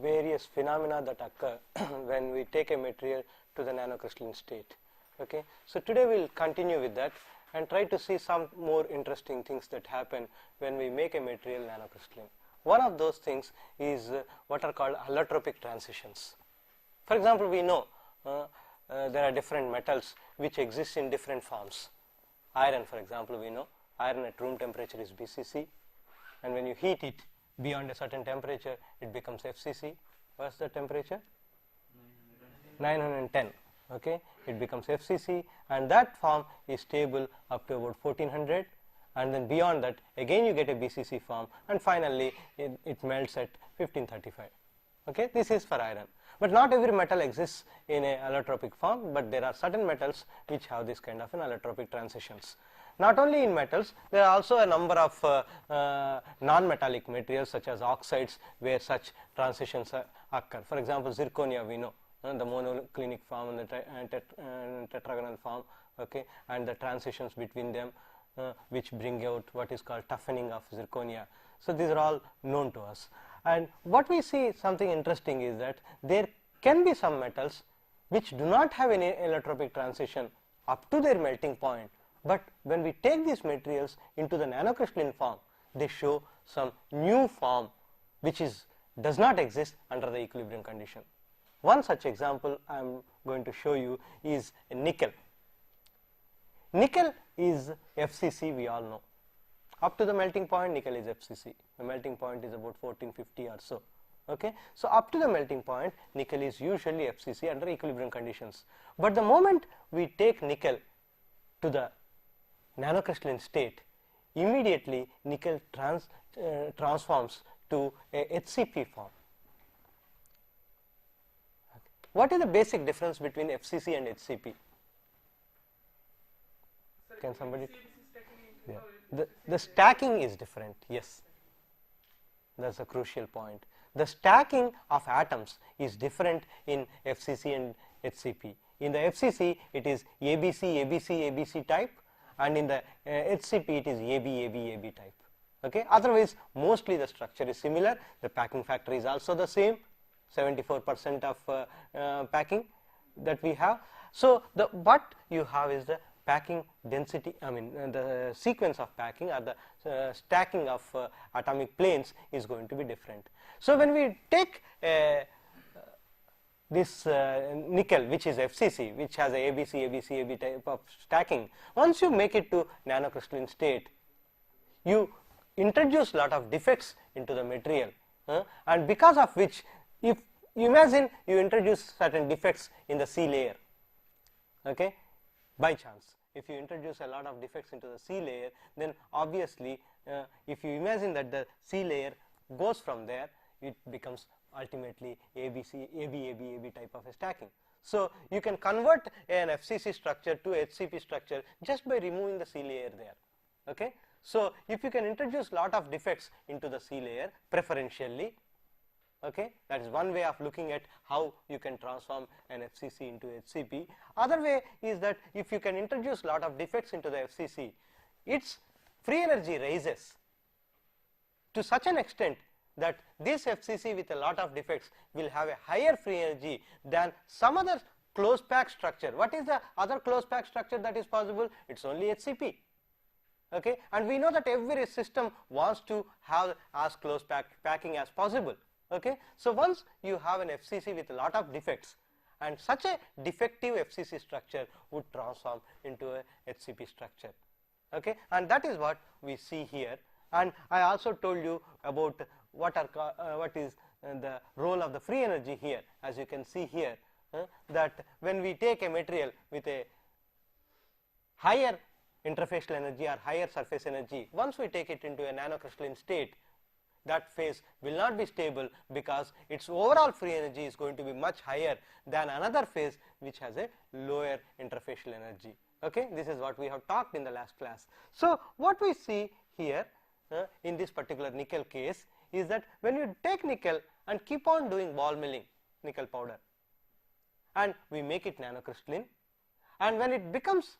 Various phenomena that occur when we take a material to the nanocrystalline state. Okay, so today we will continue with that and try to see some more interesting things that happen when we make a material nanocrystalline. One of those things is what are called allotropic transitions. For example, we know there are different metals which exist in different forms. Iron, for example, we know iron at room temperature is BCC, and when you heat it beyond a certain temperature, it becomes FCC. What's the temperature? 910. Okay, it becomes FCC, and that form is stable up to about 1400, and then beyond that, again you get a BCC form, and finally it melts at 1535. Okay, this is for iron. But not every metal exists in a allotropic form, but there are certain metals which have this kind of an allotropic transitions. Not only in metals, there are also a number of non-metallic materials such as oxides where such transitions occur. For example, zirconia we know, the monoclinic form and the tetragonal form, okay, and the transitions between them which bring out what is called toughening of zirconia. So these are all known to us. And what we see something interesting is that there can be some metals which do not have any allotropic transition up to their melting point, but when we take these materials into the nanocrystalline form, they show some new form which does not exist under the equilibrium condition. One such example I am going to show you is nickel. Nickel is FCC, we all know. Up to the melting point, nickel is FCC. The melting point is about 1450 or so. Okay, so up to the melting point, nickel is usually FCC under equilibrium conditions. But the moment we take nickel to the nanocrystalline state, immediately nickel transforms to a HCP form. Okay. What is the basic difference between FCC and HCP? Can somebody? Yeah. The stacking is different. Yes, that's a crucial point. The stacking of atoms is different in FCC and HCP. In the FCC, it is ABC, ABC, ABC type, and in the HCP, it is AB, AB, AB type. Okay. Otherwise, mostly the structure is similar. The packing factor is also the same, 74% of packing that we have. So what you have is the packing density, the sequence of packing or the stacking of atomic planes is going to be different. So when we take this nickel, which is FCC, which has a ABC, ABC, AB type of stacking, once you make it to nanocrystalline state, you introduce lot of defects into the material, and because of which, if you imagine you introduce certain defects in the C layer, okay, by chance, if you introduce a lot of defects into the C layer, then obviously if you imagine that the C layer goes from there, it becomes ultimately ABC, AB, AB, AB type of a stacking. So you can convert an FCC structure to HCP structure just by removing the C layer there. Okay, so if you can introduce lot of defects into the C layer preferentially, okay, that is one way of looking at how you can transform an FCC into HCP. Other way is that if you can introduce lot of defects into the FCC, its free energy rises to such an extent that this FCC with a lot of defects will have a higher free energy than some other closed pack structure. What is the other closed pack structure that is possible? It's only HCP. Okay, and we know that every system wants to have as close packing as possible. Okay, so once you have an FCC with a lot of defects, and such a defective FCC structure would transform into a HCP structure. Okay, and that is what we see here. And I also told you about what is the role of the free energy here. As you can see here, that when we take a material with a higher interfacial energy or higher surface energy, once we take it into a nanocrystalline state, that phase will not be stable because its overall free energy is going to be much higher than another phase which has a lower interfacial energy. Okay, this is what we have talked in the last class. So what we see here in this particular nickel case is that when you take nickel and keep on doing ball milling nickel powder, and we make it nanocrystalline, and when it becomes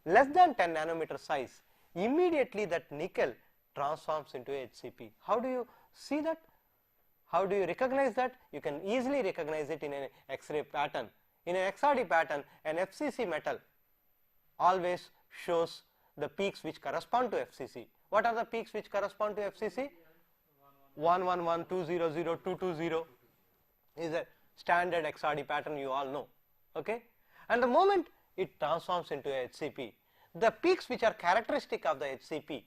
less than 10 nanometer size, immediately that nickel transforms into HCP. How do you see that? How do you recognize that? You can easily recognize it in an X-ray pattern. In an XRD pattern, an FCC metal always shows the peaks which correspond to FCC. What are the peaks which correspond to FCC? 111, 200, 220 is a standard XRD pattern, you all know. Okay? And the moment it transforms into a HCP, the peaks which are characteristic of the HCP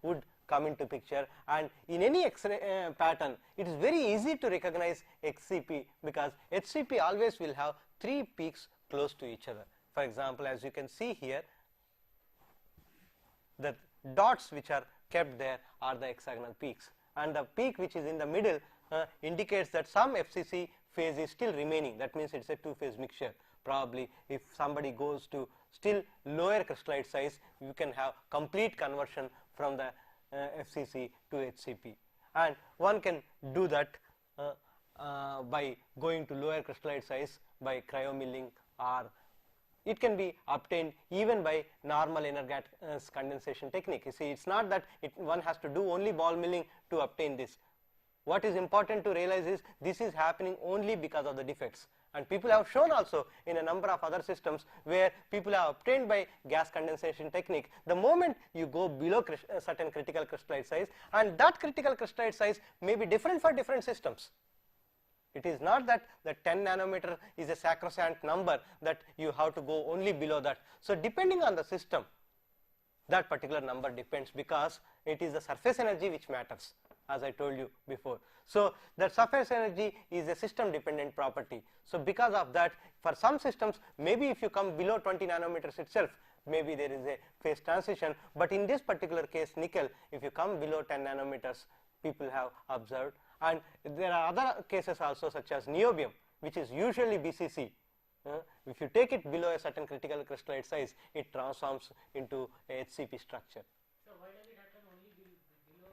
would come into picture, and in any X-ray pattern it is very easy to recognize HCP because HCP always will have 3 peaks close to each other. For example, as you can see here, the dots which are kept there are the hexagonal peaks, and the peak which is in the middle indicates that some FCC phase is still remaining. That means it's a 2-phase mixture. Probably if somebody goes to still lower crystallite size, you can have complete conversion from the FCC to HCP, and one can do that by going to lower crystallite size by cryomilling, or it can be obtained even by normal inner gas condensation technique. You see, it's not that one has to do only ball milling to obtain this. What is important to realize is this is happening only because of the defects, and people have shown also in a number of other systems where people have obtained by gas condensation technique. The moment you go below a certain critical crystallite size, and that critical crystallite size may be different for different systems. It is not that the 10 nanometer is a sacrosanct number that you have to go only below that. So depending on the system, that particular number depends, because it is the surface energy which matters, as I told you before. So that surface energy is a system dependent property. So because of that, for some systems, maybe if you come below 20 nanometers itself, maybe there is a phase transition, but in this particular case nickel, if you come below 10 nanometers, people have observed. And there are other cases also, such as niobium, which is usually BCC. If you take it below a certain critical crystallite size, it transforms into a HCP structure. So why does it happen only below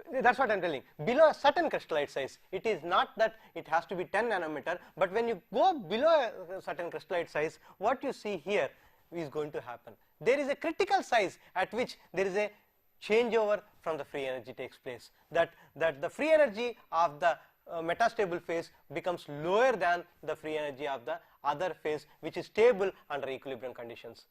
10 nanometers? That's what I'm telling. Below a certain crystallite size, it is not that it has to be 10 nanometer, but when you go below a certain crystallite size, what you see here is going to happen. There is a critical size at which there is a changeover from the free energy takes place. That the free energy of the metastable phase becomes lower than the free energy of the other phase, which is stable under equilibrium conditions.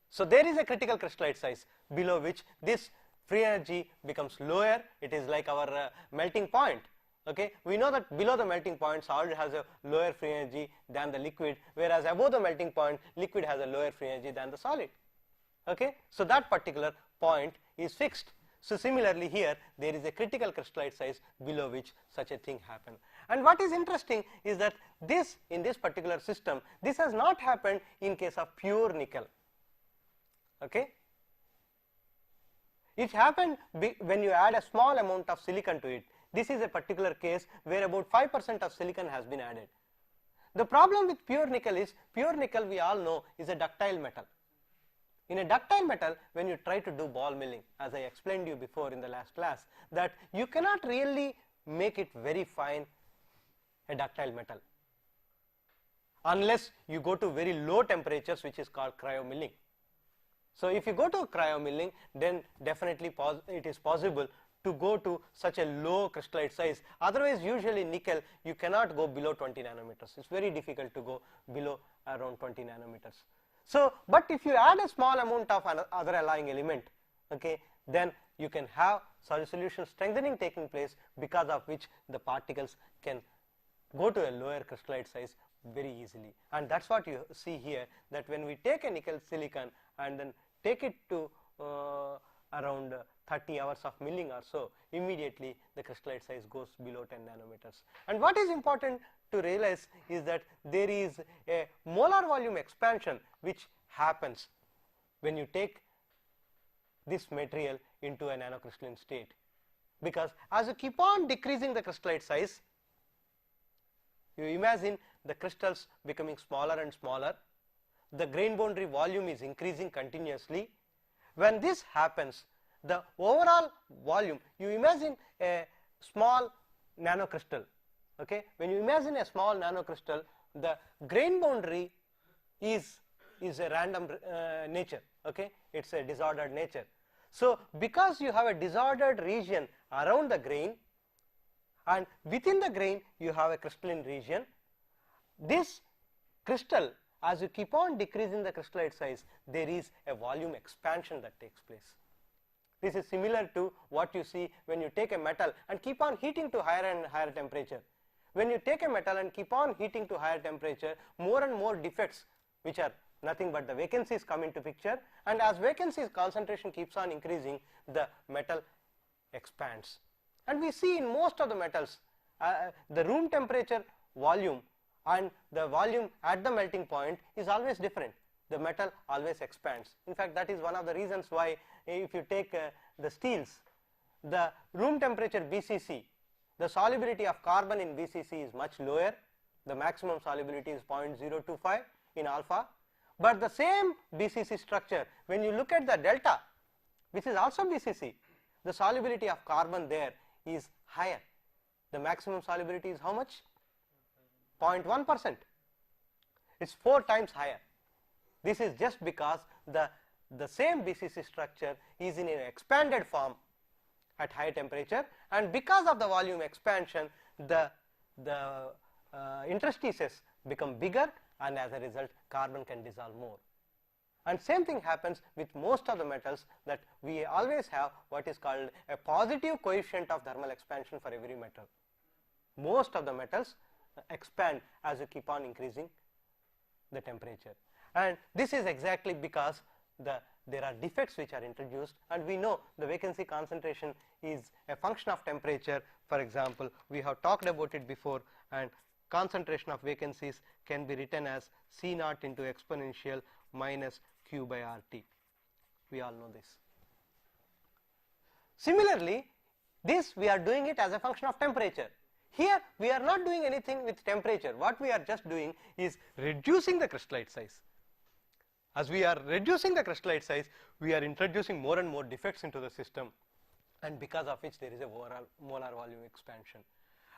So there is a critical crystallite size below which this free energy becomes lower. It is like our melting point. Okay, we know that below the melting point, solid has a lower free energy than the liquid, whereas above the melting point, liquid has a lower free energy than the solid. Okay, so that particular point is fixed. So similarly here, there is a critical crystallite size below which such a thing happen. And what is interesting is that this, in this particular system, this has not happened in case of pure nickel. Okay, it happened when you add a small amount of silicon to it. This is a particular case where about 5% of silicon has been added. The problem with pure nickel is, pure nickel we all know is a ductile metal. In a ductile metal, when you try to do ball milling, as I explained you before in the last class, that you cannot really make it very fine, a ductile metal, unless you go to very low temperatures, which is called cryomilling. So if you go to cryomilling, then definitely it is possible to go to such a low crystallite size. Otherwise, usually nickel, you cannot go below 20 nanometers. It's very difficult to go below around 20 nanometers. So, but if you add a small amount of other alloying element, okay, then you can have solution strengthening taking place, because of which the particles can go to a lower crystallite size very easily. And that's what you see here, that when we take a nickel silicon and then take it to around 30 hours of milling or so, immediately the crystallite size goes below 10 nanometers. And what is important to realize is that there is a molar volume expansion which happens when you take this material into a nanocrystalline state, because as you keep on decreasing the crystallite size, you imagine the crystals becoming smaller and smaller, the grain boundary volume is increasing continuously. When this happens, the overall volume, you imagine a small nanocrystal, okay? When you imagine a small nanocrystal, the grain boundary is a random nature, okay? It's a disordered nature. So because you have a disordered region around the grain, and within the grain you have a crystalline region, this crystal, as you keep on decreasing the crystallite size, there is a volume expansion that takes place. This is similar to what you see when you take a metal and keep on heating to higher and higher temperature. When you take a metal and keep on heating to higher temperature, more and more defects, which are nothing but the vacancies, come into picture, and as vacancies concentration keeps on increasing, the metal expands. And we see in most of the metals, the room temperature volume and the volume at the melting point is always different. The metal always expands. In fact, that is one of the reasons why if you take the steels, the room temperature BCC, the solubility of carbon in BCC is much lower. The maximum solubility is 0.025 in alpha. But the same BCC structure, when you look at the delta, which is also BCC, the solubility of carbon there is higher. The maximum solubility is how much? 0.1%. It's 4 times higher. This is just because the same BCC structure is in an expanded form at high temperature, and because of the volume expansion, the interstices become bigger, and as a result carbon can dissolve more. And same thing happens with most of the metals, that we always have what is called a positive coefficient of thermal expansion for every metal. Most of the metals expand as you keep on increasing the temperature, and this is exactly because there are defects which are introduced, and we know the vacancy concentration is a function of temperature. For example, we have talked about it before, and concentration of vacancies can be written as C naught into exponential minus Q by RT. We all know this. Similarly, this we are doing it as a function of temperature. Here we are not doing anything with temperature. What we are just doing is reducing the crystallite size. As we are reducing the crystallite size, we are introducing more and more defects into the system, and because of which there is a molar volume expansion.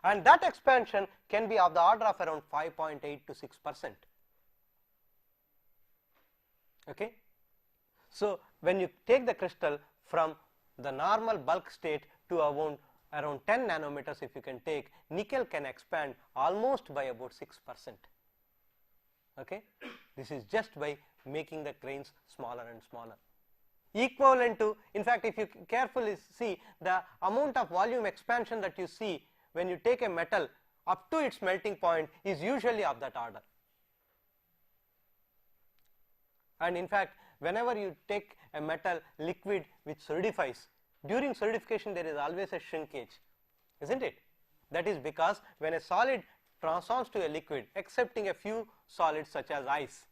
And that expansion can be of the order of around 5.8 to 6%. Okay? So when you take the crystal from the normal bulk state to around 10 nanometers, if you can take, nickel can expand almost by about 6%. Okay? This is just by making the grains smaller and smaller. Equivalent to, in fact, if you carefully see, the amount of volume expansion that you see when you take a metal up to its melting point is usually of that order. And in fact, whenever you take a metal liquid which solidifies, during solidification there is always a shrinkage, isn't it? That is because when a solid transforms to a liquid, excepting a few solids such as ice,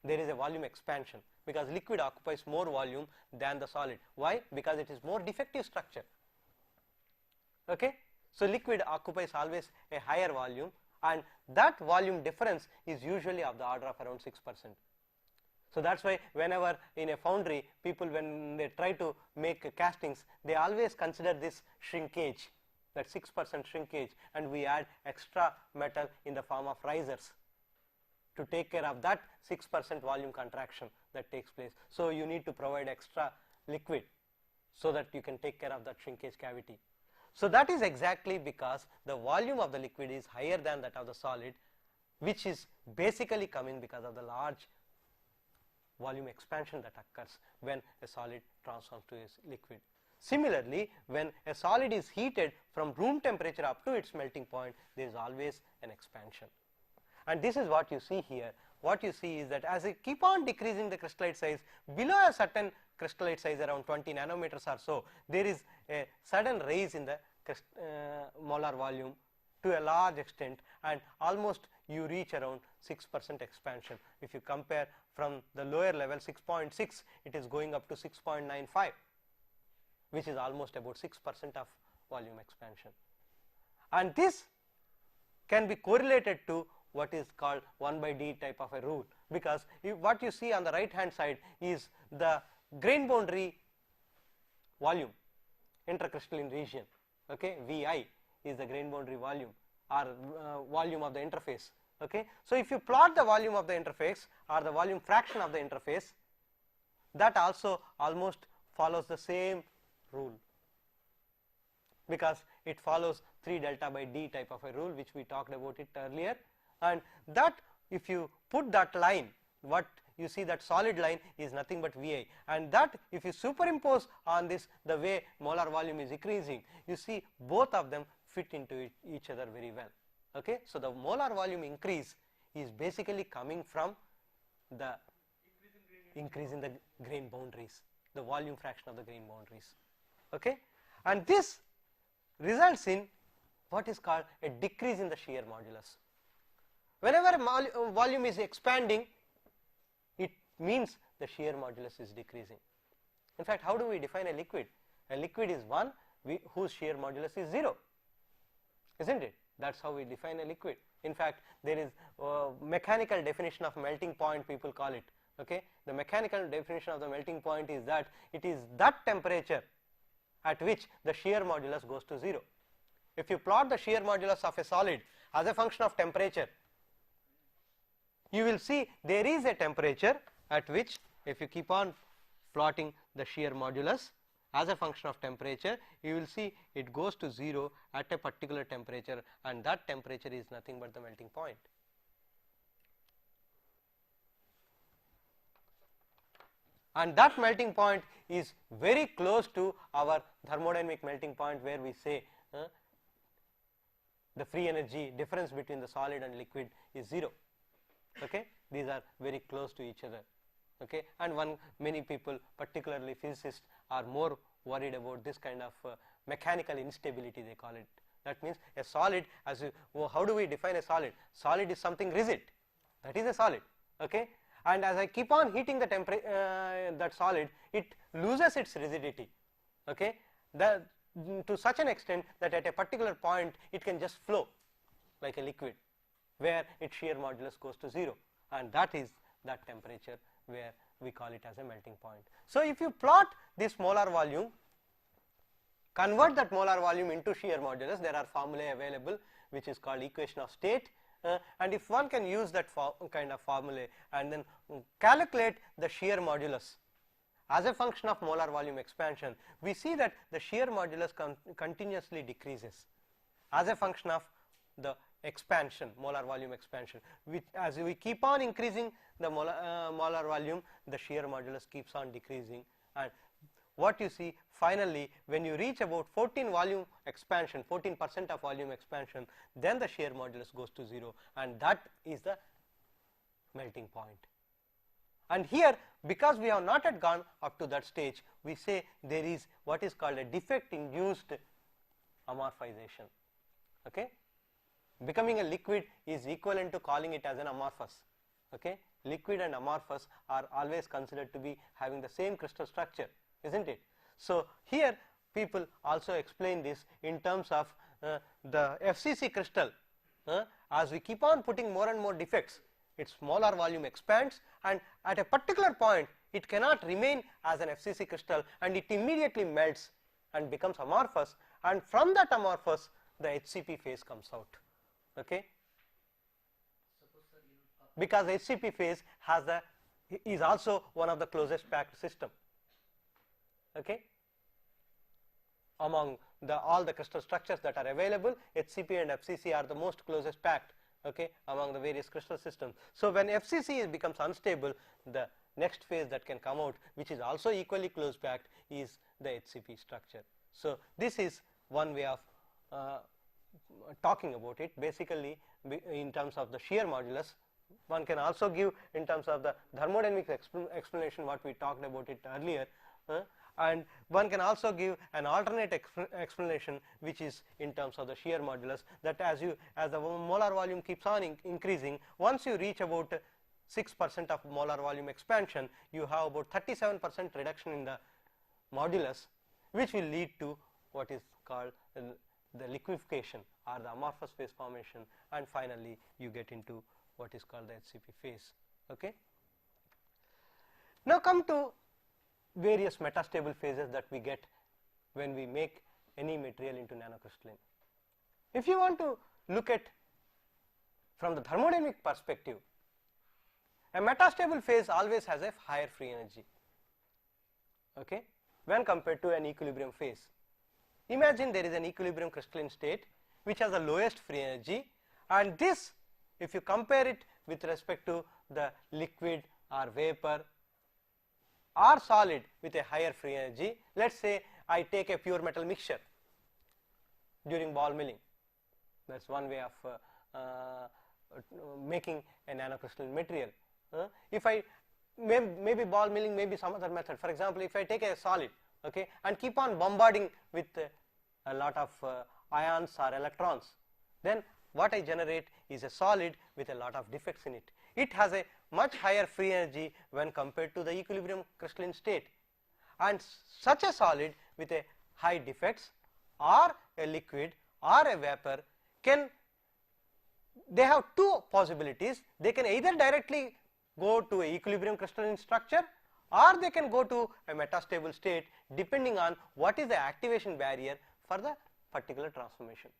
there is a volume expansion, because liquid occupies more volume than the solid. Why? Because it is more defective structure. Okay? So liquid occupies always a higher volume, and that volume difference is usually of the order of around 6%. So that's why whenever in a foundry, people, when they try to make castings, they always consider this shrinkage, that 6% shrinkage, and we add extra metal in the form of risers to take care of that 6% volume contraction that takes place. So you need to provide extra liquid so that you can take care of that shrinkage cavity. So that is exactly because the volume of the liquid is higher than that of the solid, which is basically coming because of the large volume expansion that occurs when a solid transforms to a liquid. Similarly, when a solid is heated from room temperature up to its melting point, there is always an expansion. And this is what you see here. What you see is that as you keep on decreasing the crystallite size below a certain crystallite size around 20 nanometers or so, there is a sudden rise in the molar volume to a large extent, and almost you reach around 6% expansion. If you compare from the lower level 6.6, it is going up to 6.95, which is almost about 6% of volume expansion. And this can be correlated to what is called 1 by d type of a rule, because what you see on the right hand side is the grain boundary volume, intercrystalline region, okay, Vi is the grain boundary volume or volume of the interface. Okay. So, if you plot the volume of the interface or the volume fraction of the interface, that also almost follows the same rule, because it follows 3 delta by d type of a rule, which we talked about it earlier. And that, if you put that line, what you see, that solid line is nothing but Vi, and that if you superimpose on this the way molar volume is increasing, you see both of them fit into each other very well. Okay. So, the molar volume increase is basically coming from the increase in the grain boundaries, the volume fraction of the grain boundaries. Okay. And this results in what is called a decrease in the shear modulus. Whenever volume is expanding, it means the shear modulus is decreasing. In fact, how do we define a liquid? A liquid is one whose shear modulus is 0, isn't it? That is how we define a liquid. In fact, there is mechanical definition of melting point, people call it. Okay. The mechanical definition of the melting point is that it is that temperature at which the shear modulus goes to 0. If you plot the shear modulus of a solid as a function of temperature, you will see there is a temperature at which, if you keep on plotting the shear modulus as a function of temperature, you will see it goes to 0 at a particular temperature, and that temperature is nothing but the melting point. And that melting point is very close to our thermodynamic melting point, where we say the free energy difference between the solid and liquid is 0. Okay. These are very close to each other. Okay. And many people, particularly physicists, are more worried about this kind of mechanical instability, they call it. That means a solid, how do we define a solid? Solid is something rigid, that is a solid. Okay. And as I keep on heating the that solid, it loses its rigidity. Okay. To such an extent that at a particular point it can just flow like a liquid, where its shear modulus goes to 0, and that is that temperature where we call it as a melting point. So, if you plot this molar volume, convert that molar volume into shear modulus, there are formulae available which is called equation of state, and if one can use that kind of formulae and then calculate the shear modulus as a function of molar volume expansion, we see that the shear modulus continuously decreases as a function of the expansion, molar volume expansion. As we keep on increasing the molar volume, the shear modulus keeps on decreasing, and what you see finally, when you reach about 14% of volume expansion, then the shear modulus goes to 0, and that is the melting point. And here, because we have not yet gone up to that stage, we say there is what is called a defect induced amorphization. Okay. Becoming a liquid is equivalent to calling it as an amorphous. Okay. Liquid and amorphous are always considered to be having the same crystal structure, isn't it? So, here people also explain this in terms of the FCC crystal. As we keep on putting more and more defects, its molar volume expands, and at a particular point it cannot remain as an FCC crystal, and it immediately melts and becomes amorphous, and from that amorphous the HCP phase comes out. Okay. Because HCP phase is also one of the closest packed system. Okay. Among all the crystal structures that are available, HCP and FCC are the most closest packed. Okay, among the various crystal systems. So, when FCC becomes unstable, the next phase that can come out, which is also equally close packed, is the HCP structure. So, this is one way of talking about it. Basically, in terms of the shear modulus, one can also give in terms of the thermodynamic explanation what we talked about it earlier, and one can also give an alternate explanation which is in terms of the shear modulus, that as the molar volume keeps on increasing, once you reach about 6% of molar volume expansion, you have about 37% reduction in the modulus, which will lead to what is called the liquefaction or the amorphous phase formation, and finally you get into what is called the HCP phase. Okay. Now come to various metastable phases that we get when we make any material into nanocrystalline. If you want to look at from the thermodynamic perspective, a metastable phase always has a higher free energy, okay, when compared to an equilibrium phase. Imagine there is an equilibrium crystalline state which has the lowest free energy, and this, if you compare it with respect to the liquid or vapor or solid with a higher free energy, let us say I take a pure metal mixture during ball milling. That is one way of making a nanocrystalline material. If I maybe ball milling, maybe some other method. For example, if I take a solid, okay, and keep on bombarding with a lot of ions or electrons, then what I generate is a solid with a lot of defects in it. It has a much higher free energy when compared to the equilibrium crystalline state, and such a solid with a high defects or a liquid or a vapor they have two possibilities. They can either directly go to a equilibrium crystalline structure, or they can go to a metastable state, depending on what is the activation barrier for the particular transformation.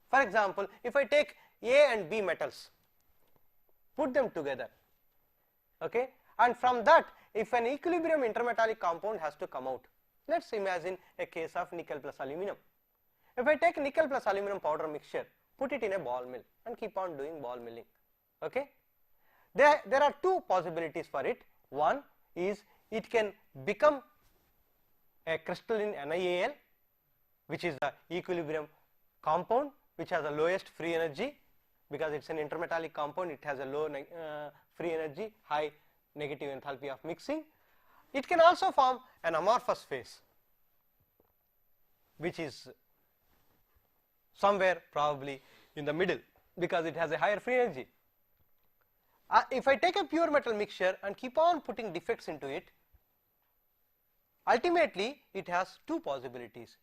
For example, if I take A and B metals, put them together, okay, and from that if an equilibrium intermetallic compound has to come out, let us imagine a case of nickel plus aluminum. If I take nickel plus aluminum powder mixture, put it in a ball mill and keep on doing ball milling, okay, there are two possibilities for it. One is it can become a crystalline NiAl, which is the equilibrium compound which has the lowest free energy, because it is an intermetallic compound, it has a low free energy, high negative enthalpy of mixing. It can also form an amorphous phase, which is somewhere probably in the middle, because it has a higher free energy. If I take a pure metal mixture and keep on putting defects into it, ultimately it has two possibilities.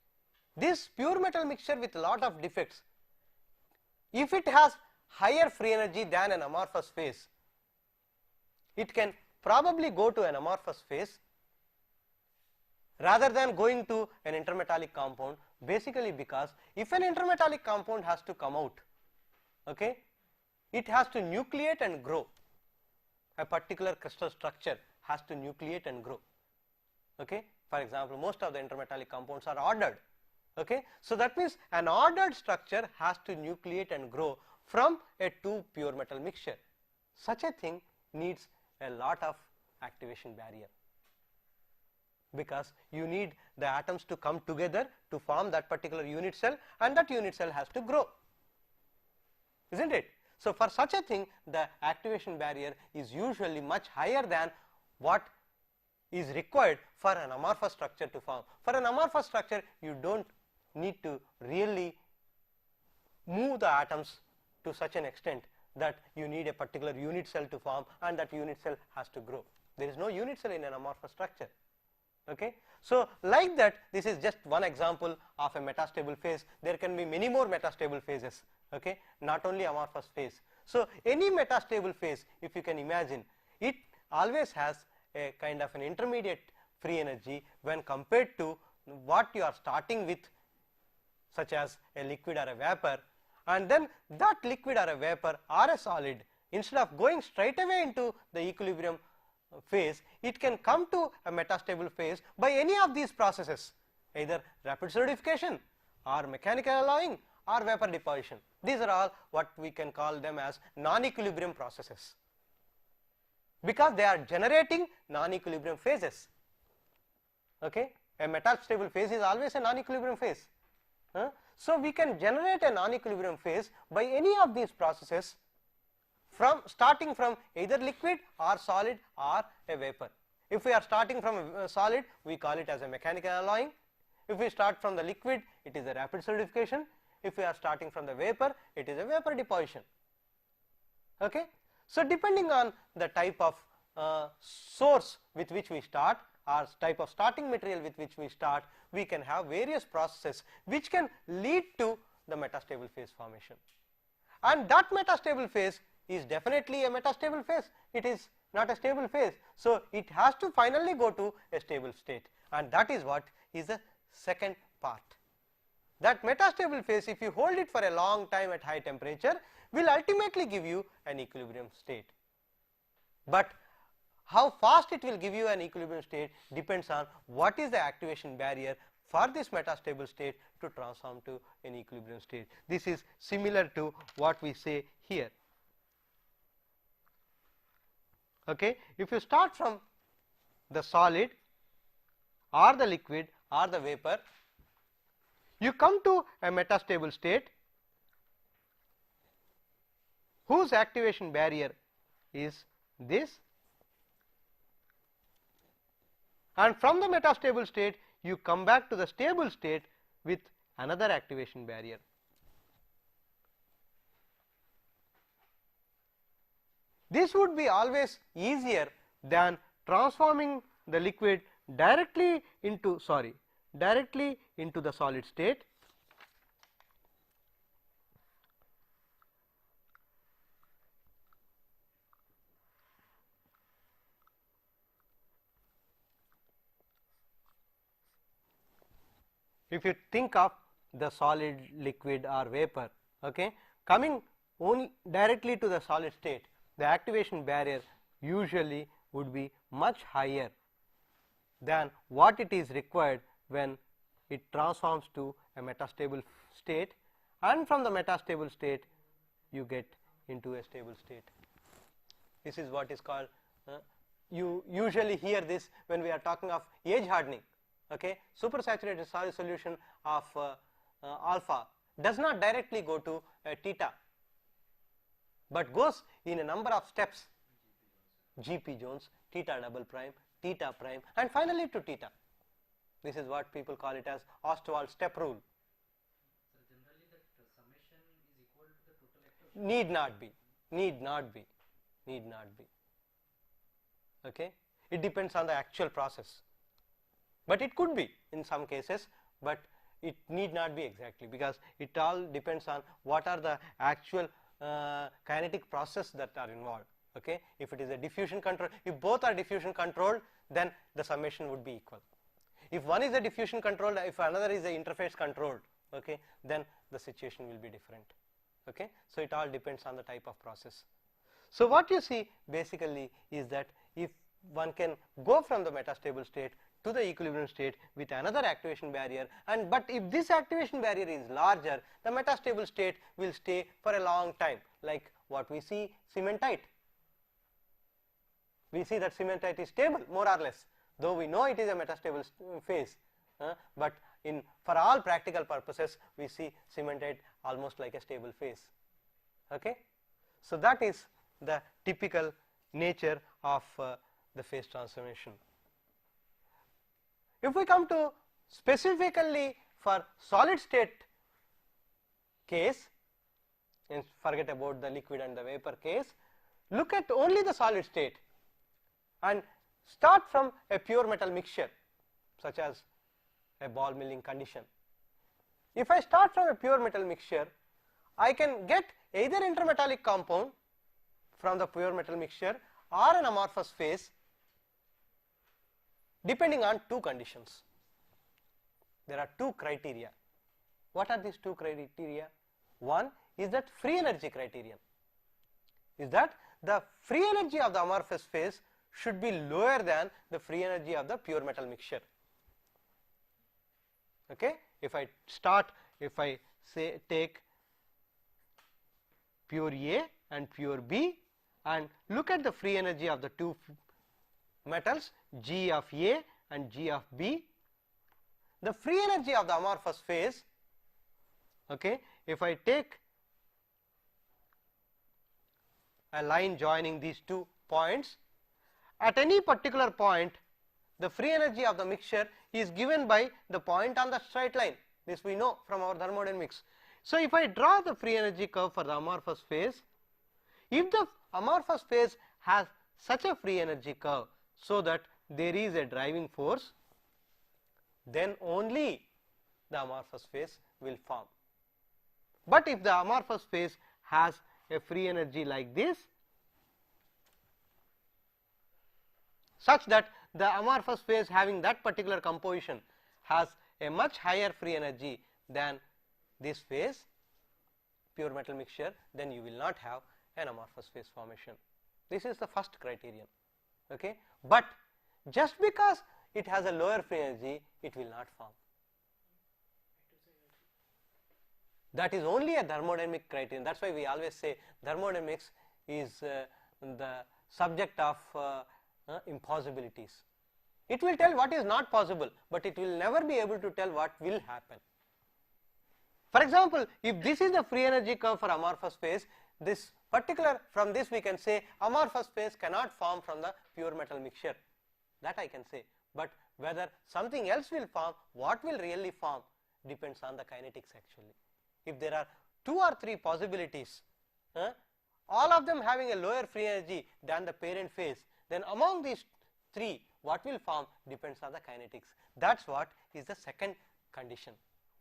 This pure metal mixture with a lot of defects, if it has higher free energy than an amorphous phase, it can probably go to an amorphous phase rather than going to an intermetallic compound, basically because if an intermetallic compound has to come out, okay, it has to nucleate and grow. A particular crystal structure has to nucleate and grow, okay. For example, most of the intermetallic compounds are ordered, okay. So that means an ordered structure has to nucleate and grow from a two pure metal mixture. Such a thing needs a lot of activation barrier, because you need the atoms to come together to form that particular unit cell, and that unit cell has to grow, isn't it? So for such a thing, the activation barrier is usually much higher than what is required for an amorphous structure to form. For an amorphous structure, you don't need to really move the atoms to such an extent that you need a particular unit cell to form, and that unit cell has to grow. There is no unit cell in an amorphous structure, okay. So like that, this is just one example of a metastable phase. There can be many more metastable phases, okay, not only amorphous phase. So any metastable phase, if you can imagine, it always has a kind of an intermediate free energy when compared to what you are starting with, such as a liquid or a vapor, and then that liquid or a vapor or a solid, instead of going straight away into the equilibrium phase, it can come to a metastable phase by any of these processes, either rapid solidification or mechanical alloying or vapor deposition. These are all what we can call them as non-equilibrium processes, because they are generating non-equilibrium phases, okay. A metastable phase is always a non-equilibrium phase. So we can generate a non-equilibrium phase by any of these processes starting from either liquid or solid or a vapor. If we are starting from a solid, we call it as a mechanical alloying. If we start from the liquid, it is a rapid solidification. If we are starting from the vapor, it is a vapor deposition. Okay? So, depending on the type of source with which we start or type of starting material with which we start, we can have various processes which can lead to the metastable phase formation. And that metastable phase is definitely a metastable phase. It is not a stable phase. So, it has to finally go to a stable state, and that is what is the second part. That metastable phase, if you hold it for a long time at high temperature, will ultimately give you an equilibrium state. But how fast it will give you an equilibrium state depends on what is the activation barrier for this metastable state to transform to an equilibrium state. This is similar to what we say here. Okay. If you start from the solid or the liquid or the vapor, you come to a metastable state whose activation barrier is this, and from the metastable state you come back to the stable state with another activation barrier. This would be always easier than transforming the liquid directly into the solid state. If you think of the solid, liquid or vapor, okay, coming only directly to the solid state, the activation barrier usually would be much higher than what it is required when it transforms to a metastable state, and from the metastable state you get into a stable state. This is what is called, you usually hear this when we are talking of edge hardening. Okay, supersaturated solid solution of alpha does not directly go to theta, but goes in a number of steps, GP zones, theta double prime, theta prime, and finally to theta. This is what people call it as Ostwald step rule. So generally that summation is equal to the total activity? Need not be, need not be, need not be. Okay, it depends on the actual process, but it could be in some cases, but it need not be exactly, because it all depends on what are the actual kinetic process that are involved. Okay, if it is a diffusion control, if both are diffusion controlled, then the summation would be equal. If one is a diffusion controlled, if another is a interface controlled, okay, then the situation will be different. Okay, so it all depends on the type of process. So what you see basically is that if one can go from the metastable state to the equilibrium state with another activation barrier, and but if this activation barrier is larger, the metastable state will stay for a long time, like what we see cementite. We see that cementite is stable more or less, though we know it is a metastable phase, but for all practical purposes we see cementite almost like a stable phase. Okay, so that is the typical nature of the phase transformation. If we come to specifically for solid state case, and forget about the liquid and the vapor case, look at only the solid state and start from a pure metal mixture such as a ball milling condition. If I start from a pure metal mixture, I can get either intermetallic compound from the pure metal mixture or an amorphous phase, depending on two conditions. There are two criteria. What are these two criteria? One is that free energy criterion, is that the free energy of the amorphous phase should be lower than the free energy of the pure metal mixture. Okay, if I say take pure A and pure B and look at the free energy of the two metals G of A and G of B, the free energy of the amorphous phase, okay, if I take a line joining these 2 points. At any particular point, the free energy of the mixture is given by the point on the straight line. This we know from our thermodynamics. So, if I draw the free energy curve for the amorphous phase, if the amorphous phase has such a free energy curve, so that there is a driving force, then only the amorphous phase will form. But if the amorphous phase has a free energy like this, such that the amorphous phase having that particular composition has a much higher free energy than this phase, pure metal mixture, then you will not have an amorphous phase formation. This is the first criterion. Okay? But just because it has a lower free energy, it will not form. That is only a thermodynamic criterion. That is why we always say thermodynamics is the subject of impossibilities. It will tell what is not possible, but it will never be able to tell what will happen. For example, if this is the free energy curve for amorphous phase, this particular, from this we can say amorphous phase cannot form from the pure metal mixture. That I can say. But whether something else will form, what will really form, depends on the kinetics actually. If there are 2 or 3 possibilities, all of them having a lower free energy than the parent phase, then among these 3, what will form depends on the kinetics. That is what is the second condition.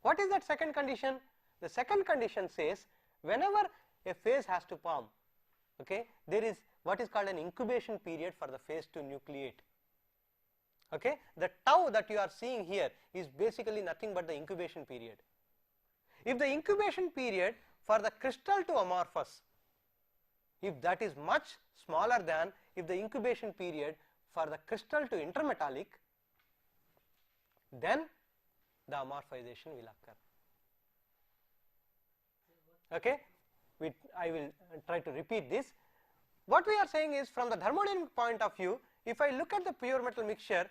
What is that second condition? The second condition says whenever a phase has to form, okay, there is what is called an incubation period for the phase to nucleate. Okay? The tau that you are seeing here is basically nothing but the incubation period. If the incubation period for the crystal to amorphous, if that is much smaller than if the incubation period for the crystal to intermetallic, then the amorphization will occur. Okay? I will try to repeat this. What we are saying is, from the thermodynamic point of view, if I look at the pure metal mixture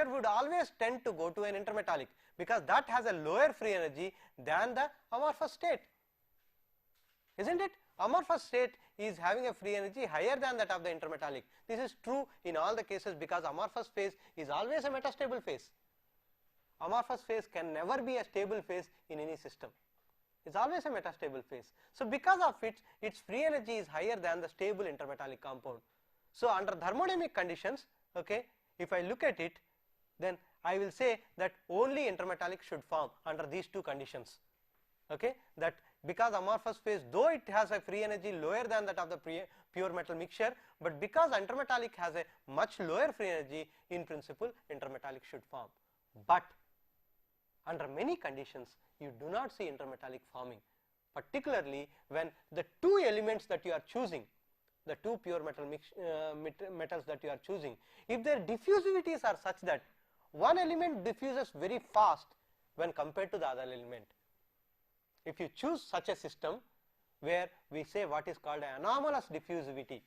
would always tend to go to an intermetallic, because that has a lower free energy than the amorphous state, isn't it? Amorphous state is having a free energy higher than that of the intermetallic. This is true in all the cases, because amorphous phase is always a metastable phase. Amorphous phase can never be a stable phase in any system. It is always a metastable phase. So, because of it, its free energy is higher than the stable intermetallic compound. So, under thermodynamic conditions, okay, if I look at it, then I will say that only intermetallic should form under these 2 conditions. Okay, that because amorphous phase, though it has a free energy lower than that of the pure metal mixture, but because intermetallic has a much lower free energy, in principle intermetallic should form. But under many conditions you do not see intermetallic forming, particularly when the 2 elements that you are choosing, the 2 pure metal metals that you are choosing, if their diffusivities are such that one element diffuses very fast when compared to the other element. If you choose such a system where we say what is called an anomalous diffusivity,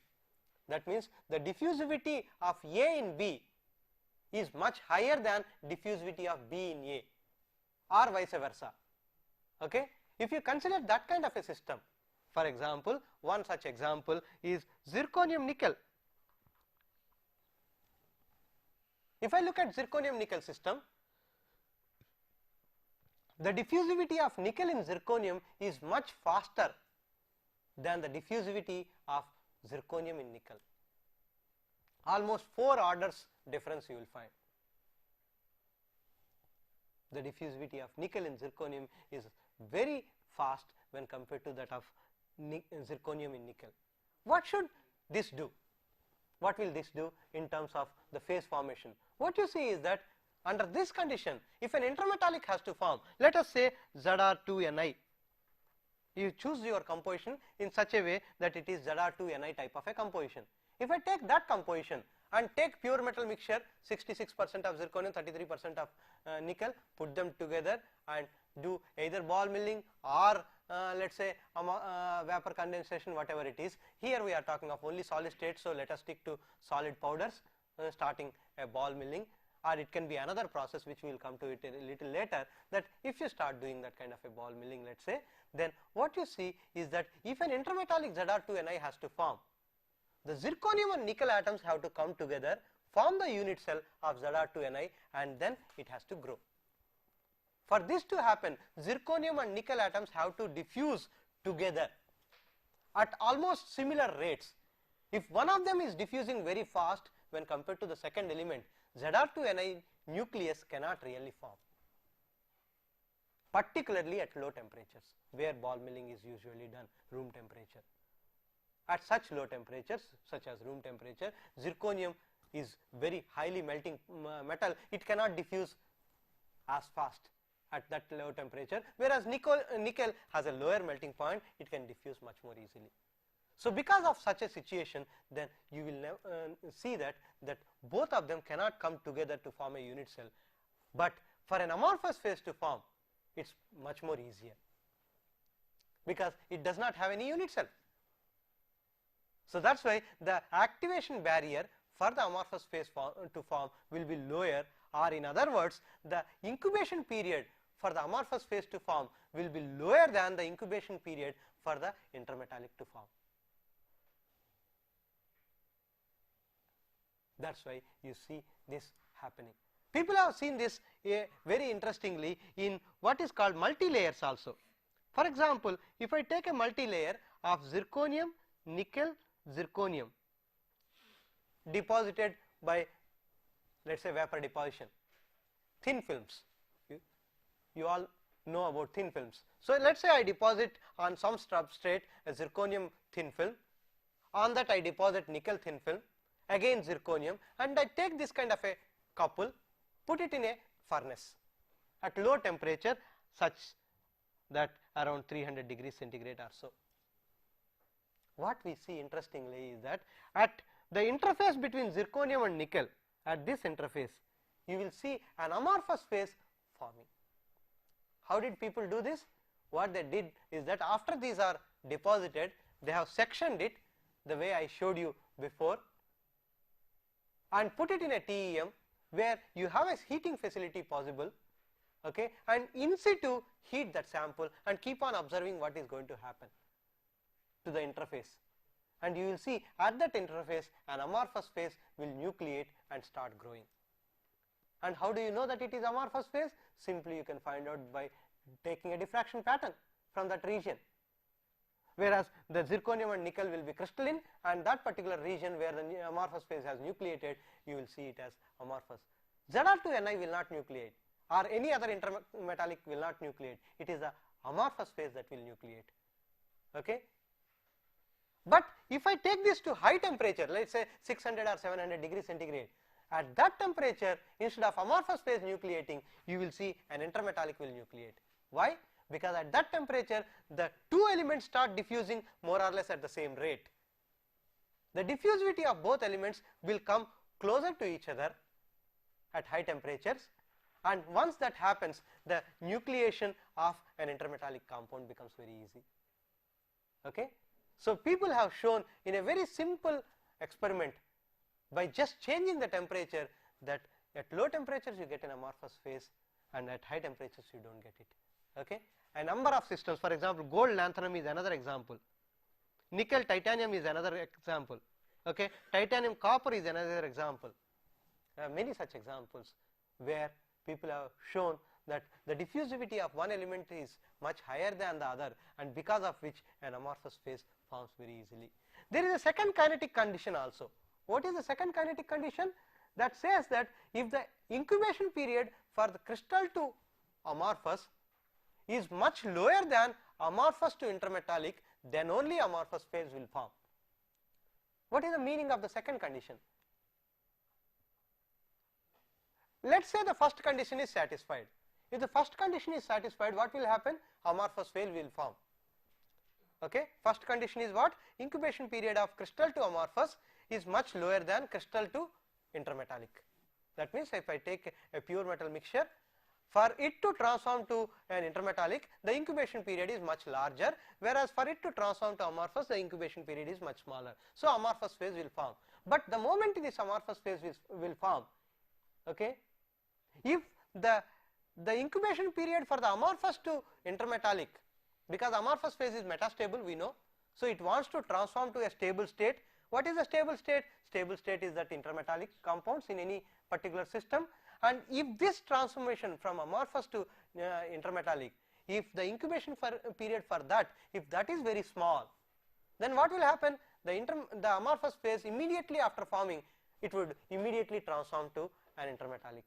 that means the diffusivity of A in B is much higher than diffusivity of B in A, or vice versa. Okay? If you consider that kind of a system, for example, one such example is zirconium nickel. If I look at zirconium nickel system, the diffusivity of nickel in zirconium is much faster than the diffusivity of zirconium in nickel. Almost 4 orders difference you will find. The diffusivity of nickel in zirconium is very fast when compared to that of zirconium in nickel. What should this do? What will this do in terms of the phase formation? What you see is that under this condition, if an intermetallic has to form, let us say Zr2Ni, you choose your composition in such a way that it is Zr2Ni type of a composition. If I take that composition and take pure metal mixture, 66% of zirconium, 33% of nickel, put them together and do either ball milling or let us say vapor condensation, whatever it is. Here we are talking of only solid state, so let us stick to solid powders, starting a ball milling, or it can be another process which we will come to it a little later, that if you start doing that kind of a ball milling, let us say, then what you see is that if an intermetallic Zr2Ni has to form, the zirconium and nickel atoms have to come together, form the unit cell of Zr2Ni, and then it has to grow. For this to happen, zirconium and nickel atoms have to diffuse together at almost similar rates. If one of them is diffusing very fast when compared to the second element, Zr2Ni nucleus cannot really form, particularly at low temperatures where ball milling is usually done, room temperature. At such low temperatures, such as room temperature, zirconium is very highly melting metal, it cannot diffuse as fast at that low temperature, whereas nickel has a lower melting point, it can diffuse much more easily. So because of such a situation, then you will see that both of them cannot come together to form a unit cell, but for an amorphous phase to form, it is much more easier because it does not have any unit cell. So that is why the activation barrier for the amorphous phase to form will be lower, or in other words, the incubation period for the amorphous phase to form will be lower than the incubation period for the intermetallic to form. That is why you see this happening. People have seen this very interestingly in what is called multilayers also. For example, if I take a multilayer of zirconium, nickel, zirconium deposited by, let us say, vapor deposition, thin films, you all know about thin films. So let us say I deposit on some substrate a zirconium thin film, on that I deposit nickel thin film, again zirconium, and I take this kind of a couple, put it in a furnace at low temperature such that around 300 degrees centigrade or so. What we see interestingly is that at the interface between zirconium and nickel, at this interface, you will see an amorphous phase forming. How did people do this? What they did is that after these are deposited, they have sectioned it the way I showed you before and put it in a TEM where you have a heating facility possible, okay, and in situ heat that sample and keep on observing what is going to happen to the interface, and you will see at that interface an amorphous phase will nucleate and start growing. And how do you know that it is amorphous phase? Simply you can find out by taking a diffraction pattern from that region, whereas the zirconium and nickel will be crystalline, and that particular region where the amorphous phase has nucleated, you will see it as amorphous. Zr2Ni will not nucleate, or any other intermetallic will not nucleate. It is the amorphous phase that will nucleate. Okay? But if I take this to high temperature, let us say 600 or 700 degrees centigrade, at that temperature, instead of amorphous phase nucleating, you will see an intermetallic will nucleate. Why? Because at that temperature, the two elements start diffusing more or less at the same rate. The diffusivity of both elements will come closer to each other at high temperatures, and once that happens, the nucleation of an intermetallic compound becomes very easy. Okay? So people have shown in a very simple experiment, by just changing the temperature, that at low temperatures you get an amorphous phase and at high temperatures you do not get it. Okay? A number of systems, for example, gold lanthanum is another example, nickel titanium is another example, okay? Titanium copper is another example. There are many such examples where people have shown that the diffusivity of one element is much higher than the other, and because of which an amorphous phase forms very easily. There is a second kinetic condition also. What is the second kinetic condition? That says that if the incubation period for the crystal to amorphous is much lower than amorphous to intermetallic, then only amorphous phase will form. What is the meaning of the second condition? Let us say the first condition is satisfied. If the first condition is satisfied, what will happen? Amorphous phase will form. Okay? First condition is what? Incubation period of crystal to amorphous is much lower than crystal to intermetallic. That means if I take a pure metal mixture, for it to transform to an intermetallic, the incubation period is much larger, whereas for it to transform to amorphous, the incubation period is much smaller. So amorphous phase will form. But the moment this amorphous phase will form, okay, If the incubation period for the amorphous to intermetallic, because amorphous phase is metastable, we know, so it wants to transform to a stable state. What is a stable state? Stable state is that intermetallic compounds in any particular system, and if this transformation from amorphous to intermetallic, if the incubation period for that, if that is very small, then what will happen? The amorphous phase immediately after forming, it would immediately transform to an intermetallic.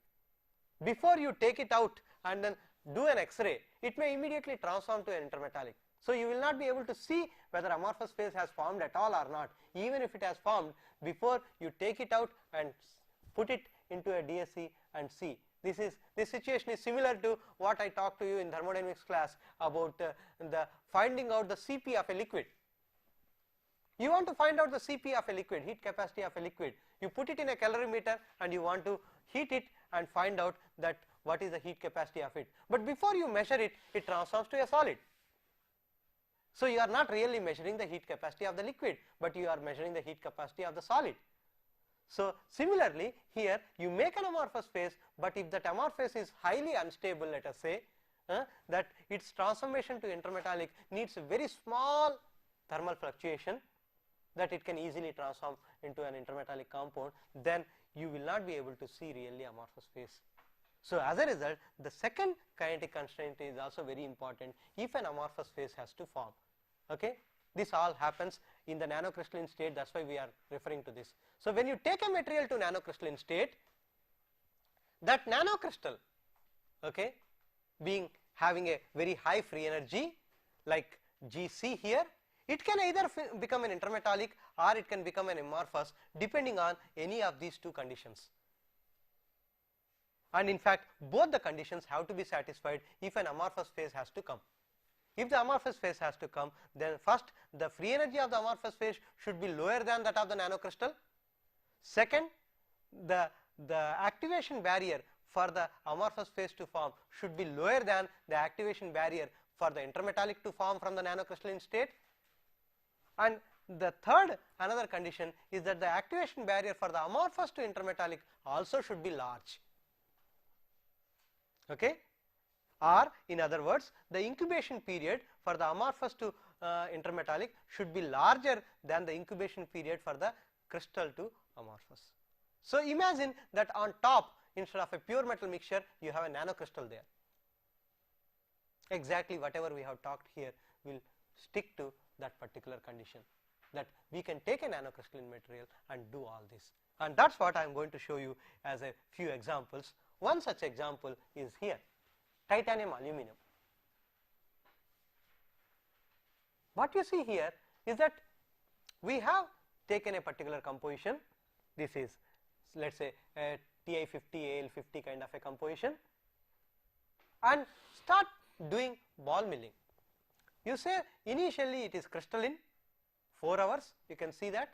Before you take it out and then do an X-ray, it may immediately transform to an intermetallic. So you will not be able to see whether amorphous phase has formed at all or not. Even if it has formed, before you take it out and put it into a DSC and see. This situation is similar to what I talked to you in thermodynamics class about the finding out the Cp of a liquid. You want to find out the Cp of a liquid, heat capacity of a liquid. You put it in a calorimeter and you want to heat it and find out that what is the heat capacity of it. But before you measure it, it transforms to a solid. So you are not really measuring the heat capacity of the liquid, but you are measuring the heat capacity of the solid. So similarly, here you make an amorphous phase, but if that amorphous is highly unstable, let us say, that its transformation to intermetallic needs a very small thermal fluctuation, that it can easily transform into an intermetallic compound, then you will not be able to see really amorphous phase. So as a result, the second kinetic constraint is also very important if an amorphous phase has to form. Okay? This all happens in the nanocrystalline state, that's why we are referring to this. So when you take a material to nanocrystalline state, that nanocrystal, okay, having a very high free energy like Gc here, it can either become an intermetallic or it can become an amorphous depending on any of these two conditions. And in fact, both the conditions have to be satisfied if an amorphous phase has to come. If the amorphous phase has to come, then first the free energy of the amorphous phase should be lower than that of the nanocrystal. Second, the activation barrier for the amorphous phase to form should be lower than the activation barrier for the intermetallic to form from the nanocrystalline state. And the third, another condition is that the activation barrier for the amorphous to intermetallic also should be large. Okay? Or in other words, the incubation period for the amorphous to intermetallic should be larger than the incubation period for the crystal to amorphous. So imagine that on top, instead of a pure metal mixture, you have a nanocrystal there. Exactly whatever we have talked here will stick to that particular condition, that we can take a nanocrystalline material and do all this. And that's what I am going to show you as a few examples. One such example is here, titanium aluminum. What you see here is that we have taken a particular composition. This is, let us say, a Ti50 Al50 kind of a composition, and start doing ball milling. You say initially it is crystalline, 4 hours, you can see that.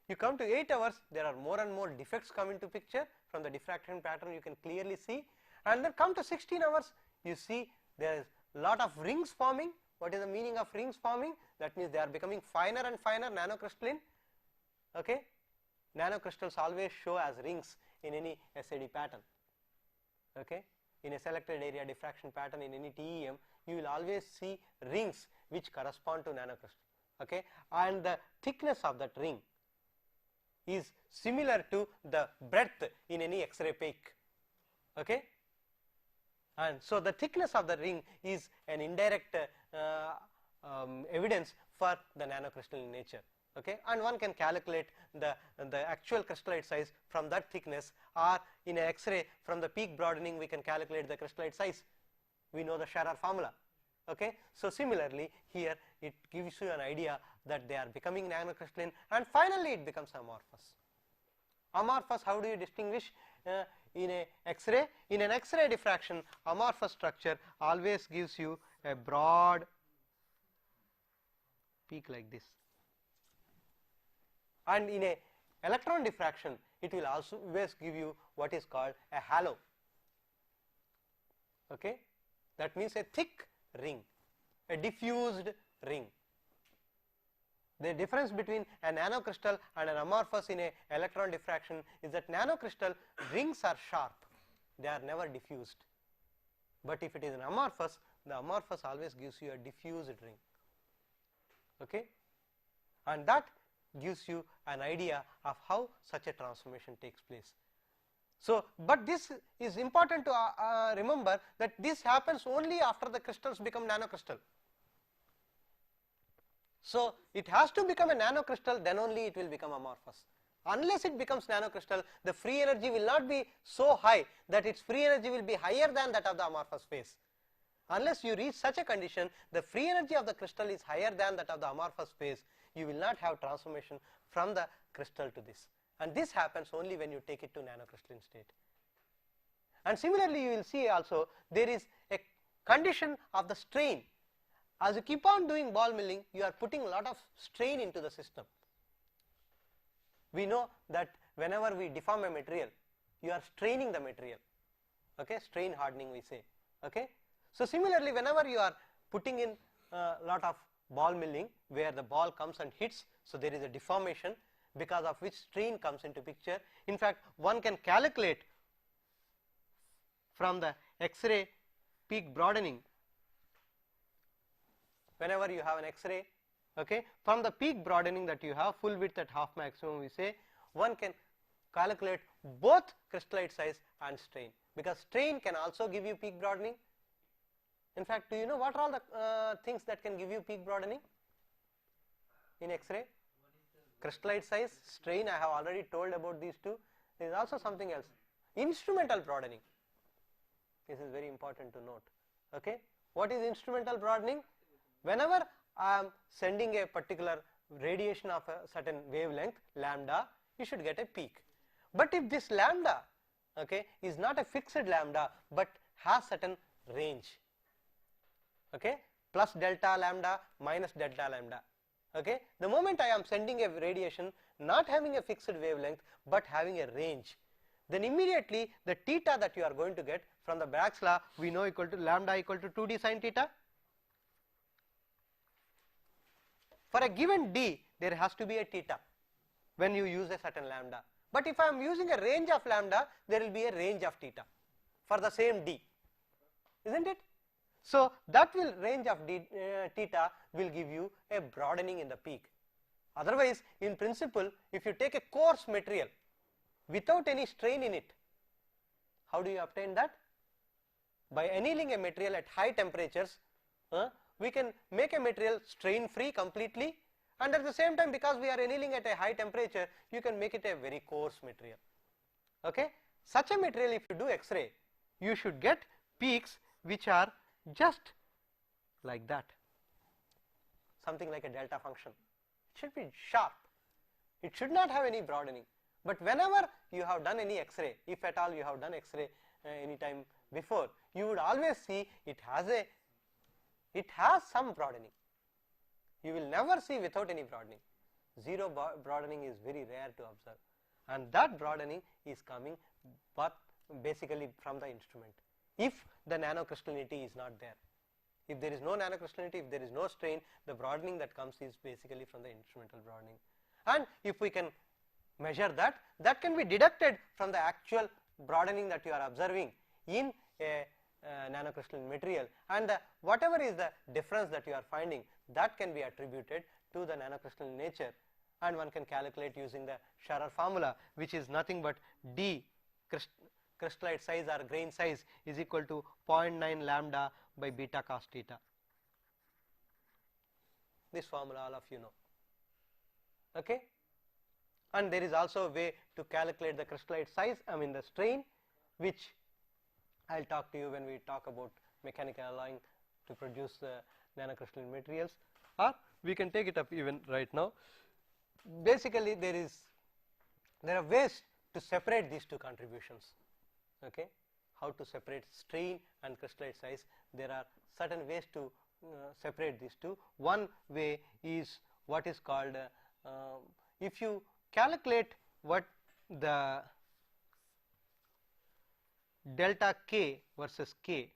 You come to 8 hours, there are more and more defects come into picture. From the diffraction pattern you can clearly see, and then come to 16 hours, you see there is lot of rings forming. What is the meaning of rings forming? That means they are becoming finer and finer, nanocrystalline. Okay? Nanocrystals always show as rings in any SAD pattern. Okay? In a selected area diffraction pattern in any TEM, you will always see rings which correspond to nanocrystal. Okay? And the thickness of that ring is similar to the breadth in any X-ray peak. Okay? And so the thickness of the ring is an indirect evidence for the nanocrystalline nature. Okay? And one can calculate the actual crystallite size from that thickness, or in an X-ray from the peak broadening we can calculate the crystallite size. We know the Scherrer formula. Okay? So similarly here it gives you an idea that they are becoming nanocrystalline, and finally it becomes amorphous. Amorphous, how do you distinguish in a X-ray? In an X-ray diffraction, amorphous structure always gives you a broad peak like this, and in a electron diffraction it will also always give you what is called a halo. Okay? That means a thick ring, a diffused ring. The difference between a nanocrystal and an amorphous in a electron diffraction is that nanocrystal rings are sharp, they are never diffused. But if it is an amorphous, the amorphous always gives you a diffused ring, okay, and that gives you an idea of how such a transformation takes place. So, but this is important to remember that this happens only after the crystals become nanocrystal. So, it has to become a nanocrystal, then only it will become amorphous. Unless it becomes nanocrystal, the free energy will not be so high that its free energy will be higher than that of the amorphous phase. Unless you reach such a condition, the free energy of the crystal is higher than that of the amorphous phase, you will not have transformation from the crystal to this. And this happens only when you take it to nanocrystalline state. And similarly, you will see also there is a condition of the strain. As you keep on doing ball milling, you are putting a lot of strain into the system. We know that whenever we deform a material, you are straining the material, okay, strain hardening we say, okay. So, similarly, whenever you are putting in a lot of ball milling where the ball comes and hits, so there is a deformation because of which strain comes into picture. In fact, one can calculate from the X-ray peak broadening, whenever you have an X-ray, okay, from the peak broadening that you have, full width at half maximum we say, one can calculate both crystallite size and strain, because strain can also give you peak broadening. In fact, do you know what are all the things that can give you peak broadening in X-ray? Crystallite size, strain, I have already told about these two. There is also something else, instrumental broadening. This is very important to note, okay. What is instrumental broadening? Whenever I am sending a particular radiation of a certain wavelength lambda, you should get a peak. But if this lambda, okay, is not a fixed lambda but has certain range, okay, plus delta lambda minus delta lambda, okay, the moment I am sending a radiation not having a fixed wavelength but having a range, then immediately the theta that you are going to get from the Bragg's law, we know equal to lambda equal to 2d sin theta. For a given d, there has to be a theta when you use a certain lambda. But if I am using a range of lambda, there will be a range of theta for the same d, isn't it? So, that will range of d, theta will give you a broadening in the peak. Otherwise, in principle, if you take a coarse material without any strain in it, how do you obtain that? By annealing a material at high temperatures, we can make a material strain free completely, and at the same time, because we are annealing at a high temperature, you can make it a very coarse material, okay. Such a material, if you do X-ray, you should get peaks which are just like that, something like a delta function. It should be sharp, it should not have any broadening. But whenever you have done any X-ray, if at all you have done X-ray any time before, you would always see it has some broadening. You will never see without any broadening. Zero broadening is very rare to observe, and that broadening is coming but basically from the instrument. If the nanocrystallinity is not there, if there is no nanocrystallinity, if there is no strain, the broadening that comes is basically from the instrumental broadening. And if we can measure that, that can be deducted from the actual broadening that you are observing in a nanocrystalline material, and whatever is the difference that you are finding, that can be attributed to the nanocrystalline nature, and one can calculate using the Scharer formula, which is nothing but d crystallite size or grain size is equal to 0.9 lambda by beta cos theta. This formula all of you know, okay. And there is also a way to calculate the crystallite size, I mean the strain, which I will talk to you when we talk about mechanical alloying to produce nanocrystalline materials, or we can take it up even right now. Basically, there are ways to separate these two contributions, okay. How to separate strain and crystallite size? There are certain ways to separate these two. One way is what is called, if you calculate what the delta k versus k,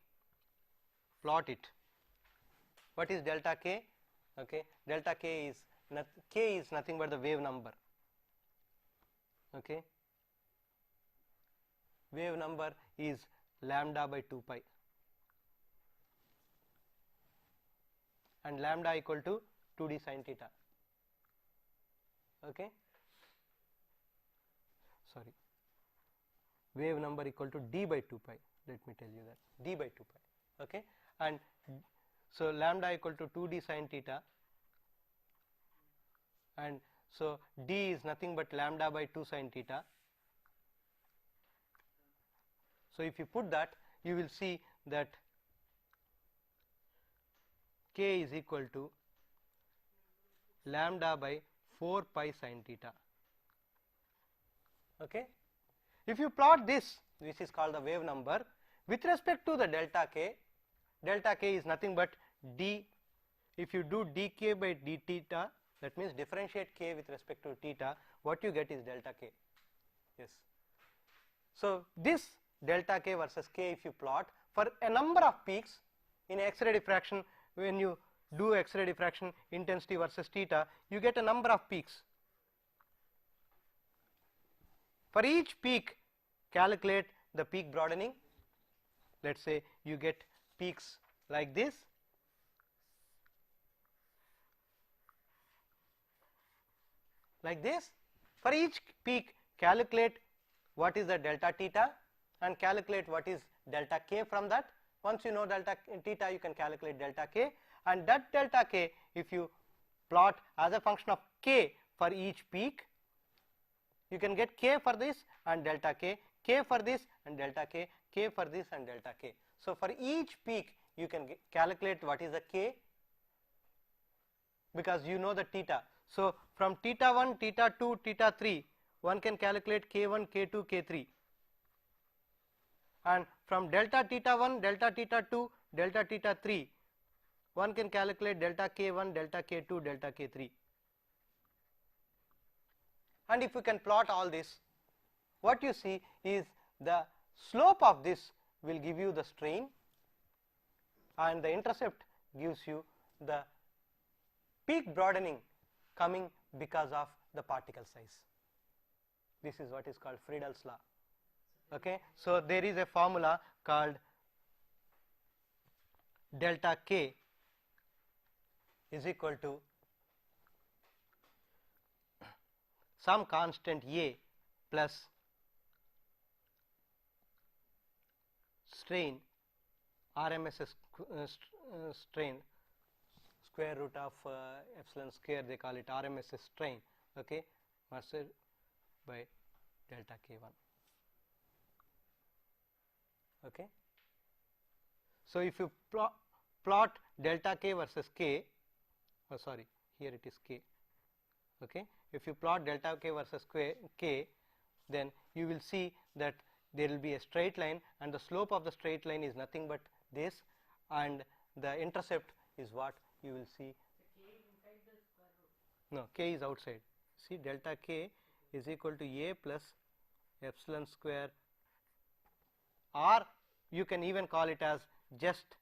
plot it. What is delta k? Okay, delta k is nothing but the wave number, okay. Wave number is lambda by 2 pi, and lambda equal to 2d sin theta. Okay, sorry, wave number equal to d by 2 pi. Let me tell you that d by 2 pi. Okay, and so lambda equal to 2d sin theta, and so d is nothing but lambda by 2 sin theta. So if you put that, you will see that k is equal to lambda by 4 pi sin theta. Okay. If you plot this, which is called the wave number, with respect to the delta k is nothing but d. If you do dk by d theta, that means differentiate k with respect to theta, what you get is delta k. Yes. So this delta k versus k, if you plot for a number of peaks in X-ray diffraction, when you do X-ray diffraction intensity versus theta, you get a number of peaks. For each peak, calculate the peak broadening. Let's say you get peaks like this, like this. For each peak, calculate what is the delta theta and calculate what is delta k from that. Once you know delta theta, you can calculate delta k, and that delta k, if you plot as a function of k for each peak, you can get k for this and delta k, k for this and delta k, k for this and delta k. So for each peak, you can calculate what is the k, because you know the theta. So from theta 1, theta 2, theta 3, one can calculate k1, k2, k3, and from delta theta 1, delta theta 2, delta theta 3, one can calculate delta k1, delta k2, delta k3. And if you can plot all this, what you see is the slope of this will give you the strain, and the intercept gives you the peak broadening coming because of the particle size. This is what is called Friedel's law. Okay, so there is a formula called delta k is equal to some constant a plus strain RMS strain, square root of epsilon square, they call it RMS strain, okay, measured by delta k1. Okay. So if you plot delta k versus k, oh sorry, here it is k. Okay. If you plot delta k versus k, then you will see that there will be a straight line, and the slope of the straight line is nothing but this, and the intercept is what you will see. The k is inside the square root. No, k is outside. See, delta k is equal to a plus epsilon square, or you can even call it as just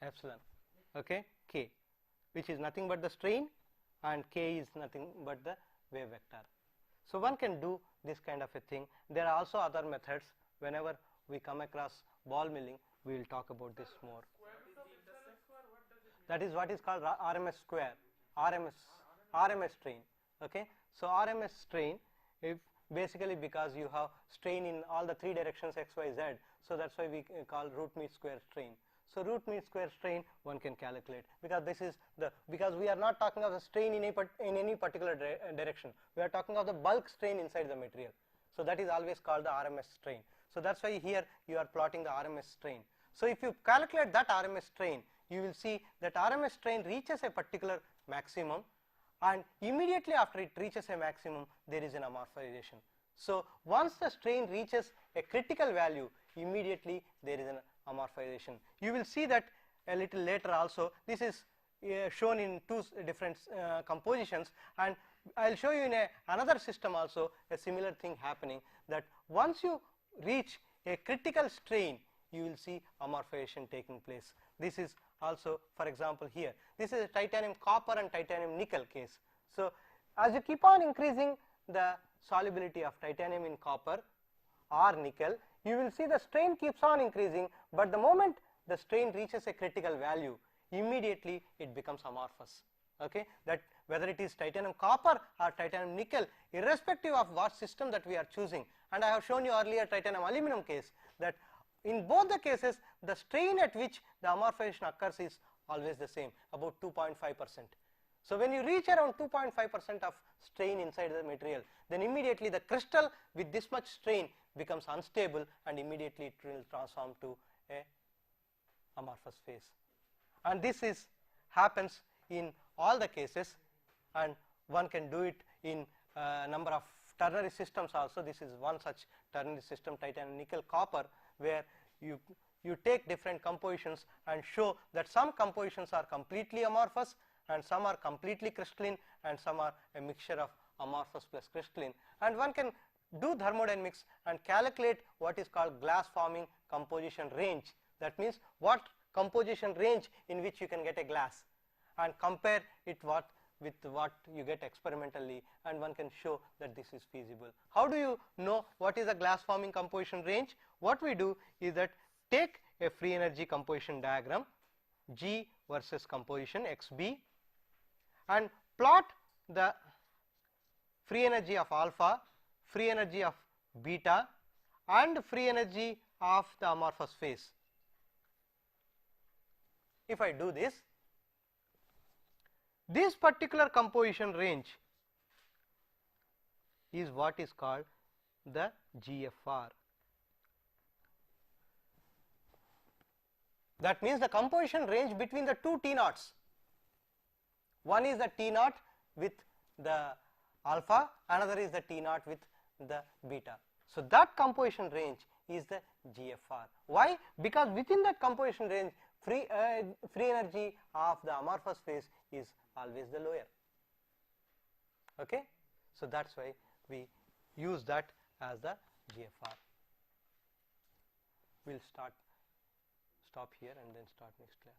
epsilon, okay, k, which is nothing but the strain, and k is nothing but the wave vector. So one can do this kind of a thing. There are also other methods. Whenever we come across ball milling, we will talk about this more. That is what is called RMS square, RMS strain. Okay, so RMS strain, if basically because you have strain in all the three directions x, y, z, so that's why we call root mean square strain. So root mean square strain one can calculate, because this is the, because we are not talking of the strain in any particular direction. We are talking of the bulk strain inside the material. So that is always called the RMS strain. So that's why here you are plotting the RMS strain. So if you calculate that RMS strain, you will see that RMS strain reaches a particular maximum, and immediately after it reaches a maximum, there is an amorphization. So once the strain reaches a critical value, immediately there is an amorphization. You will see that a little later also. This is shown in two different compositions, and I will show you in another system also a similar thing happening, that once you reach a critical strain, you will see amorphization taking place. This is also, for example, here this is a titanium copper and titanium nickel case. So as you keep on increasing the solubility of titanium in copper, or nickel, you will see the strain keeps on increasing, but the moment the strain reaches a critical value, immediately it becomes amorphous. Okay, that whether it is titanium copper or titanium nickel, irrespective of what system that we are choosing, and I have shown you earlier titanium aluminum case, that in both the cases the strain at which the amorphization occurs is always the same, about 2.5%. So when you reach around 2.5% of strain inside the material, then immediately the crystal with this much strain becomes unstable, and immediately it will transform to a amorphous phase. And this happens in all the cases, and one can do it in a number of ternary systems also. This is one such ternary system, titanium nickel copper, where you take different compositions and show that some compositions are completely amorphous and some are completely crystalline and some are a mixture of amorphous plus crystalline, and one can do thermodynamics and calculate what is called glass forming composition range. That means what composition range in which you can get a glass, and compare it with what you get experimentally, and one can show that this is feasible. How do you know what is a glass forming composition range? What we do is that take a free energy composition diagram, G versus composition XB, and plot the free energy of alpha, free energy of beta, and free energy of the amorphous phase. If I do this particular composition range is what is called the GFR. That means the composition range between the two T naughts. One is the T naught with the alpha, another is the T naught with the beta. So that composition range is the GFR. Why? Because within that composition range, free energy of the amorphous phase is always the lower. Okay, so that's why we use that as the GFR. We'll stop here and then start next class.